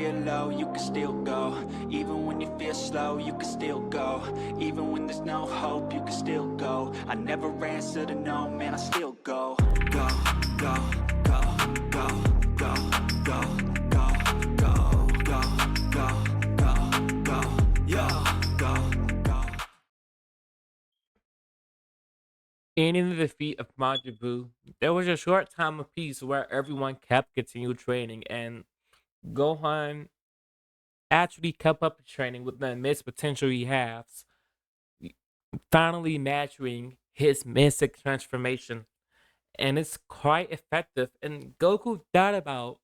feel low, you can still go. Even when you feel slow, you can still go. Even when there's no hope, you can still go. I never answer to no, man, I still go. Go, go, go, go, go, go, go, go, go, go, go, go, yo, go, go. And in the defeat of Majin Buu, there was a short time of peace where everyone kept continued training, and Gohan actually kept up his training with the immense potential he has, finally mastering his mystic transformation. And it's quite effective. And Goku thought about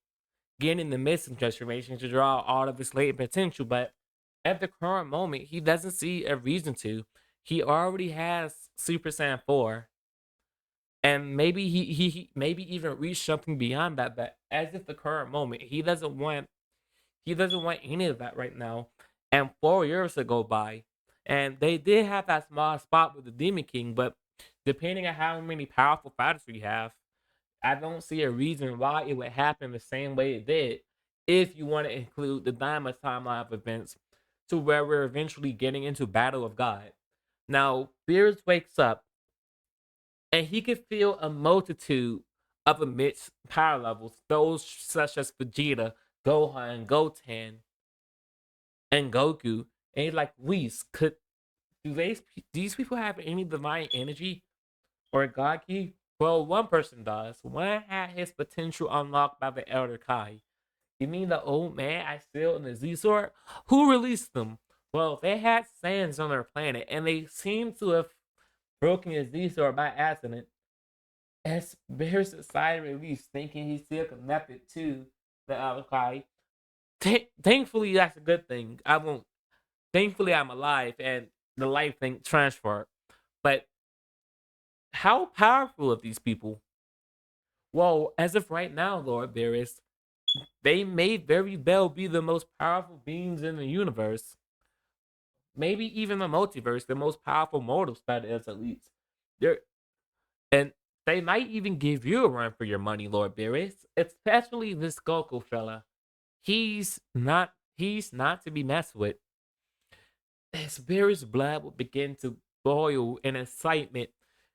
getting the mystic transformation to draw all of his latent potential, but at the current moment, he doesn't see a reason to. He already has Super Saiyan 4, and maybe he maybe even reach something beyond that. But as of the current moment, he doesn't want any of that right now. And 4 years to go by, and they did have that small spot with the Demon King, but depending on how many powerful fighters we have, I don't see a reason why it would happen the same way it did. If you want to include the Diamond timeline of events, to where we're eventually getting into Battle of God. Now, Beerus wakes up and he can feel a multitude of immense power levels, those such as Vegeta, Gohan, Goten, and Goku. And he's like, Whis, could these people have any divine energy or God key? Well, one person does. One had his potential unlocked by the Elder Kai. You mean the old man I still in the Z Sword? Who released them? Well, they had sands on their planet, and they seem to have broken his Z Sword by accident. As Bear's side release, thinking he's still connected to the Elder Kai. Thankfully, that's a good thing. I won't. Thankfully, I'm alive, and the life thing transferred. But how powerful are these people? Well, as of right now, Lord Beerus, they may very well be the most powerful beings in the universe. Maybe even the multiverse, the most powerful mortals that is at least. They're, and they might even give you a run for your money, Lord Beerus. Especially this Goku fella. He's not to be messed with. As Beerus' blood will begin to boil in excitement.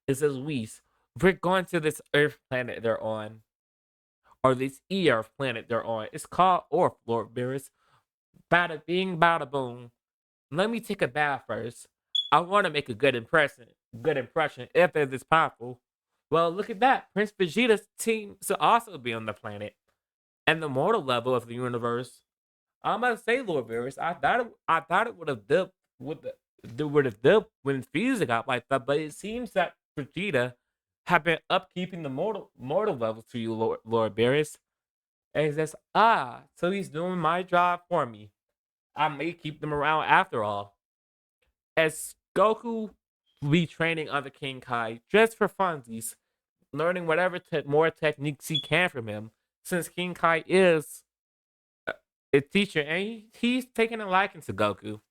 It says, Whis, we're going to this Earth planet they're on. Or this Earth planet they're on. It's called Orf, Lord Beerus. Bada bing, bada boom. Let me take a bath first. I want to make a good impression. Good impression, if it is possible. Well, look at that. Prince Vegeta's team to also be on the planet. And the mortal level of the universe. I'm gonna say, Lord Varys, I thought it would have dipped with the would have dipped when Frieza got like that, but it seems that Vegeta have been upkeeping the mortal levels to you, Lord Varys. And he says, so he's doing my job for me. I may keep them around after all. As Goku be training under King Kai just for funsies, learning whatever more techniques he can from him, since King Kai is a teacher and he's taking a liking to Goku.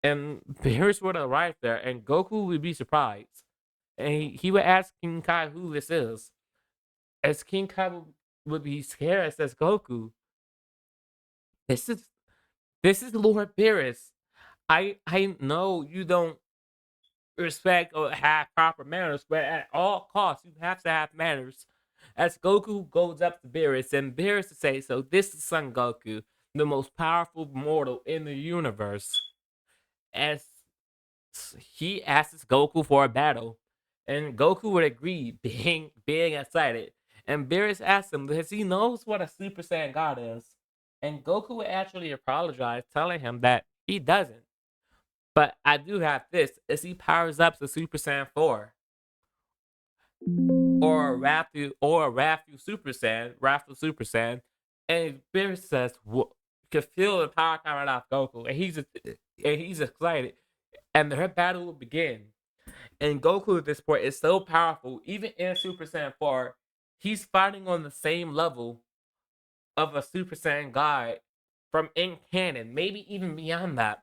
And Beerus would arrive there and Goku would be surprised. And he would ask King Kai who this is. As King Kai would be scared and says, Goku, this is this is Lord Beerus. I know you don't respect or have proper manners, but at all costs, you have to have manners. As Goku goes up to Beerus, and Beerus says, so this is Son Goku, the most powerful mortal in the universe. As he asks Goku for a battle, and Goku would agree, being excited. And Beerus asks him because he knows what a Super Saiyan God is. And Goku would actually apologize, telling him that he doesn't. But I do have this as he powers up to Super Saiyan 4 or Raphu Super Saiyan, and Beerus says can feel the power coming off Goku, and he's excited, and their battle will begin. And Goku at this point is so powerful, even in Super Saiyan 4, he's fighting on the same level of a Super Saiyan God from in canon, maybe even beyond that.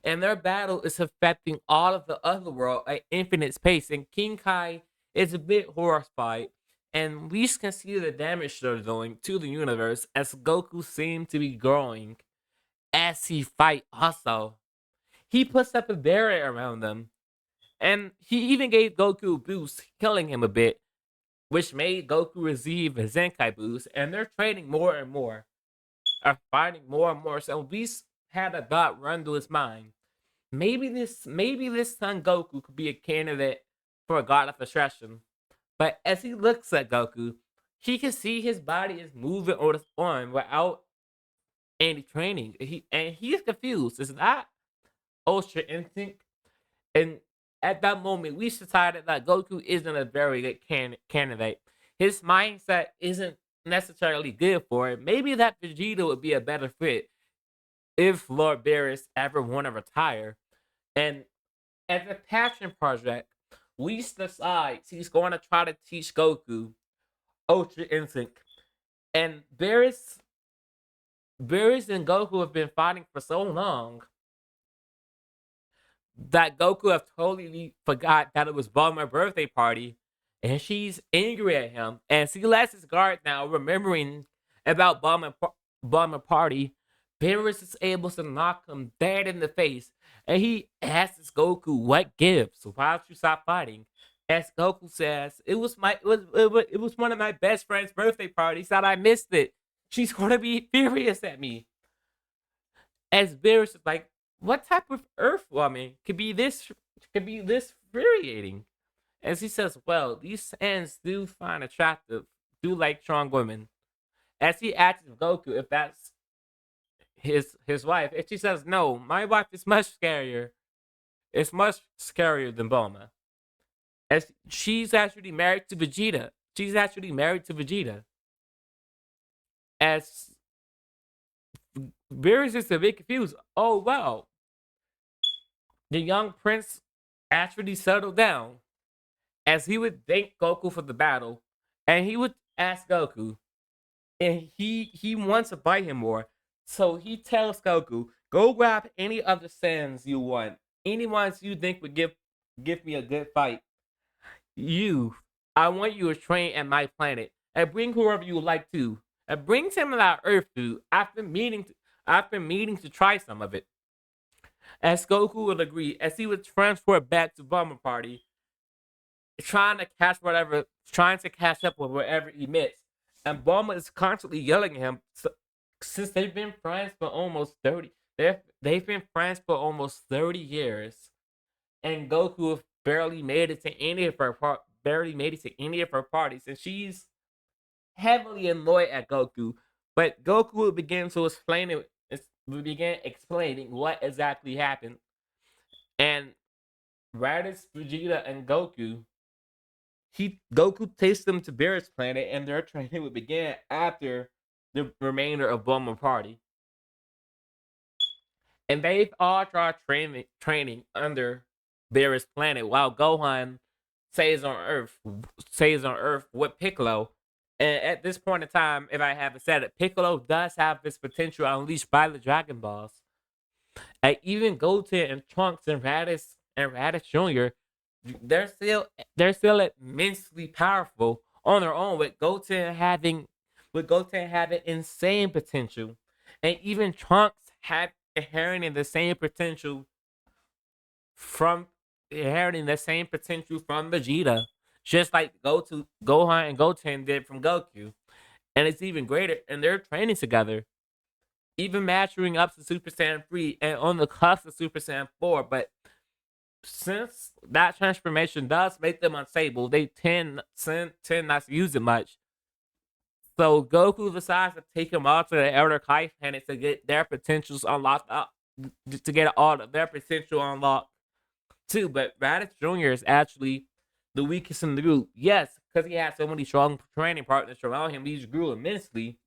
And their battle is affecting all of the other world at infinite space. And King Kai is a bit horrified. And we can see the damage they're doing to the universe as Goku seems to be growing as he fight also. He puts up a barrier around them. And he even gave Goku a boost, killing him a bit, which made Goku receive a Zenkai boost, and they're training more and more, are fighting more and more. So Beast had a thought run through his mind. Maybe this Son Goku could be a candidate for a God of Destruction. But as he looks at Goku, he can see his body is moving on its own without any training. He's confused. Is that Ultra Instinct? And at that moment, we decided that Goku isn't a very good candidate. His mindset isn't necessarily good for it. Maybe that Vegeta would be a better fit if Lord Beerus ever want to retire. And as a passion project, Whis decides he's going to try to teach Goku Ultra Instinct. And Beerus and Goku have been fighting for so long that Goku have totally forgot that it was Bulma's birthday party, and she's angry at him. And she lets his guard down, remembering about Bulma's party. Beerus is able to knock him dead in the face, and he asks Goku what gives. Why don't you stop fighting? As Goku says, it was one of my best friend's birthday parties that I missed it. She's gonna be furious at me. As Beerus is like, what type of Earth woman could be this infuriating? As he says, well, these hands do find attractive, do like strong women. As he asks Goku if that's his wife, and she says, no, my wife is much scarier. It's much scarier than Bulma. As she's actually married to Vegeta. She's actually married to Vegeta. As Beerus is a bit confused. Oh wow, the young prince actually settled down, as he would thank Goku for the battle, and he would ask Goku, and he wants to fight him more. So he tells Goku, "Go grab any other Saiyans you want, any ones you think would give me a good fight. You, I want you to train at my planet, and bring whoever you would like to, and bring some of that Earth food. After meeting to try some of it." As Goku would agree, as he would transport back to Bulma Party, trying to catch up with wherever he meets. And Bulma is constantly yelling at him since they've been friends for almost 30. They've been friends for almost 30 years, and Goku have barely made it to any of her parties, and she's heavily annoyed at Goku. But Goku would begin explaining what exactly happened, and Raditz, Vegeta, and Goku takes them to Beerus planet, and their training would begin after the remainder of Bulma party. And they've all tried training under Beerus planet, while Gohan stays on Earth with Piccolo. And at this point in time, if I haven't said it, Piccolo does have this potential unleashed by the Dragon Balls. And even Goten and Trunks and Raditz Jr., they're still immensely powerful on their own, with Goten having insane potential, and even Trunks had inheriting the same potential from Vegeta, just like Gohan and Goten did from Goku, and it's even greater. And they're training together, even maturing up to Super Saiyan 3 and on the cusp of Super Saiyan 4. But since that transformation does make them unstable, they tend not to use it much. So Goku decides to take them all to the Elder Kai planet to get their potentials unlocked to get all of their potential unlocked too. But Raditz Jr. is actually the weakest in the group. Yes, because he has so many strong training partners around him, he's grew immensely.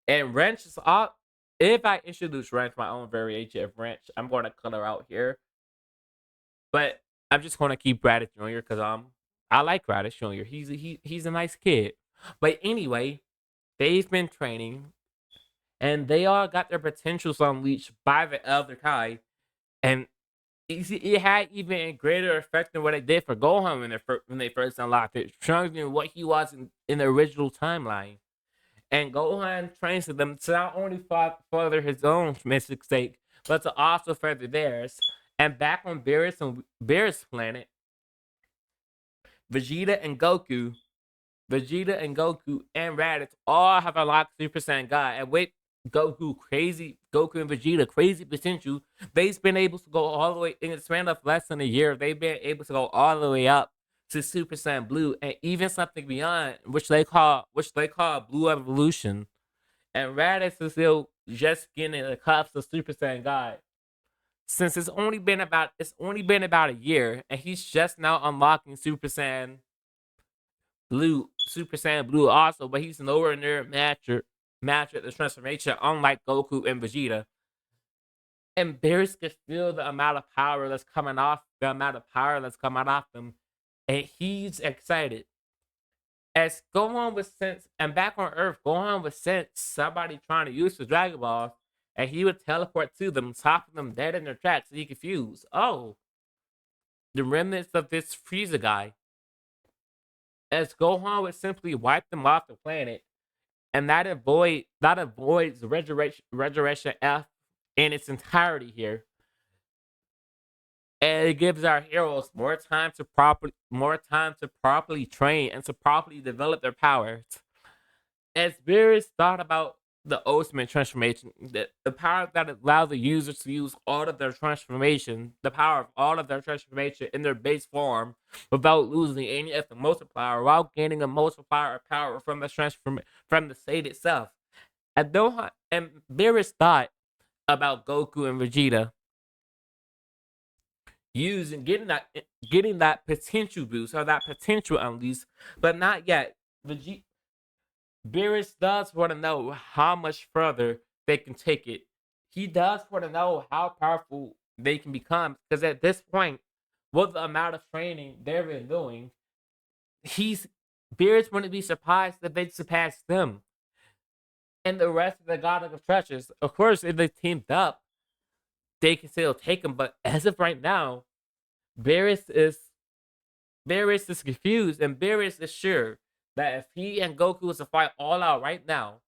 And Wrench is all. If I introduce Wrench, my own variation of Wrench, I'm going to color out here. But I'm just going to keep Raditz Jr. because I like Raditz Jr. He's a nice kid. But anyway, they've been training, and they all got their potentials unleashed by the Elder Kai. And it had even a greater effect than what it did for Gohan when they first unlocked it, showing them what he was in the original timeline. And Gohan trains them to not only further his own mystic sake, but to also further theirs. And back on Beerus' planet, Vegeta and Goku, and Raditz all have unlocked Super Saiyan God. And with Goku and Vegeta, crazy potential, they've been able to go all the way in the span of less than a year. They've been able to go all the way up to Super Saiyan Blue and even something beyond, which they call Blue Evolution. And Raditz is still just getting the cups of Super Saiyan God. Since it's only been about a year, and he's just now unlocking Super Saiyan Blue also, but he's nowhere near match at the transformation, unlike Goku and Vegeta. And Beerus can feel the amount of power that's coming off them, and he's excited. As Gohan was sent, and back on Earth, Gohan was sent somebody trying to use the Dragon Ball, and he would teleport to them, stopping them dead in their tracks, so he confused. Oh, the remnants of this Frieza guy. As Gohan would simply wipe them off the planet, and that avoids the Resurrection F in its entirety here. And it gives our heroes more time to properly train and to properly develop their powers. As Beerus thought about the ultimate transformation, the power that allows the users to use all of their transformation, the power of all of their transformation in their base form without losing any of the multiplier, while gaining a multiplier of power from from the state itself. And Beerus thought about Goku and Vegeta using getting that potential boost or that potential unleashed, but not yet. Vegeta Beerus does want to know how much further they can take it. He does want to know how powerful they can become because at this point, with the amount of training they've been doing, he's Beerus wouldn't be surprised if they surpass them and the rest of the God of Treasures. Of course, if they teamed up, they can still take him. But as of right now, Beerus is Beerus is confused, and Beerus is sure that if he and Goku was to fight all out right now,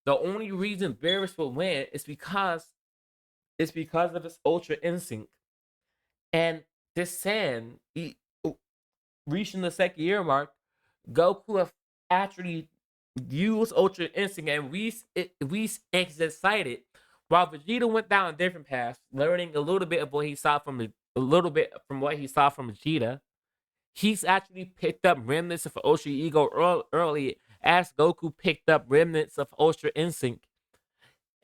the only reason Beerus will win is because of his Ultra Instinct. And this Sand, reaching the second year mark, Goku have actually used Ultra Instinct, and Whis is excited. While Vegeta went down a different path, learning a little bit from what he saw from Vegeta. He's actually picked up remnants of Ultra Ego early, as Goku picked up remnants of Ultra Instinct.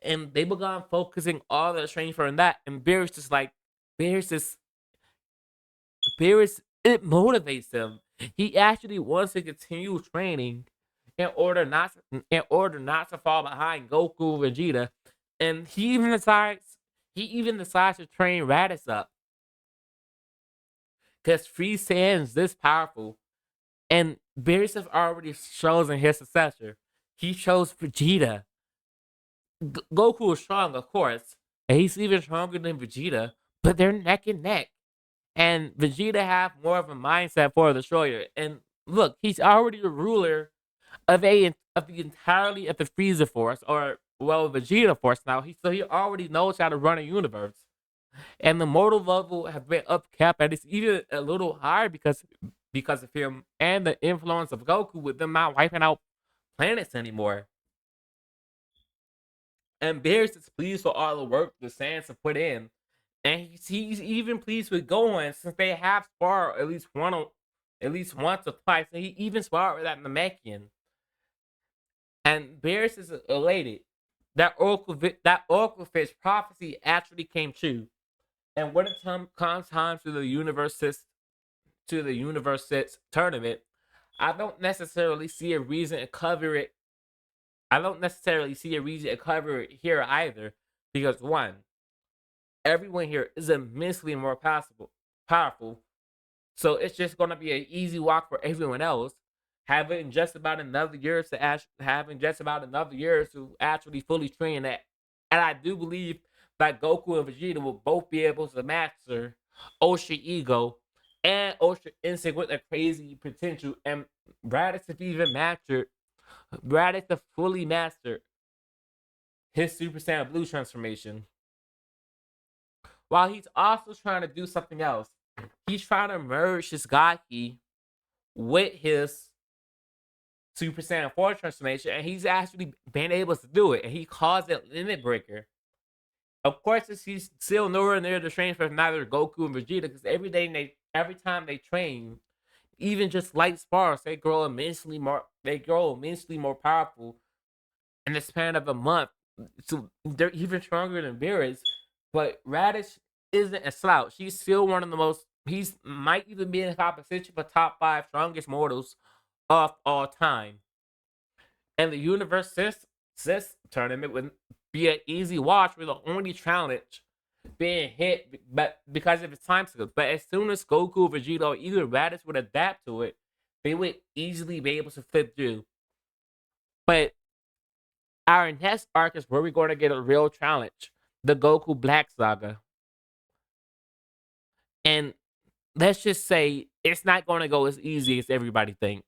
And they began focusing all their training for that. And Beerus is Beerus, it motivates him. He actually wants to continue training in order not to fall behind Goku and Vegeta. And he even decides to train Raditz up. Because Frieza is this powerful. And Beerus have already chosen his successor. He chose Vegeta. Goku is strong, of course, and he's even stronger than Vegeta, but they're neck and neck. And Vegeta have more of a mindset for the destroyer. And look, he's already the ruler of the entirety of the Frieza Force, or well, Vegeta Force now. So he already knows how to run a universe. And the mortal level has been upkept, and it's even a little higher because of him and the influence of Goku with them not wiping out planets anymore. And Beerus is pleased for all the work the Saiyans have put in, and he's even pleased with Gohan since they have sparred at least once or twice, and he even sparred with that Namekian. And Beerus is elated that Oracle Fish prophecy actually came true. And when it comes time to the Universe 6 tournament, I don't necessarily see a reason to cover it. I don't necessarily see a reason to cover it here either, because one, everyone here is immensely more powerful. So it's just gonna be an easy walk for everyone else. Having just about another year to actually fully train that, and I do believe that Goku and Vegeta will both be able to master Ultra Ego, and Ultra Instinct with a crazy potential. And Raditz, if even mastered, Raditz to fully master his Super Saiyan Blue transformation. While he's also trying to do something else. He's trying to merge his God Ki with his Super Saiyan 4 transformation, and he's actually been able to do it, and he calls it Limit Breaker. Of course, he's still nowhere near the strength of neither Goku and Vegeta, because every time they train, even just light sparks, they grow immensely more. They grow immensely more powerful in the span of a month. So they're even stronger than Beerus. But Radish isn't a slouch. He's still one of the most. He's might even be in competition for top 5 strongest mortals of all time. And the Universe Sis tournament would be an easy watch with the only challenge being hit, but because of its time skip. But as soon as Goku, Vegeta, or either Raditz would adapt to it, they would easily be able to flip through. But our next arc is where we're going to get a real challenge, the Goku Black Saga. And let's just say it's not going to go as easy as everybody think.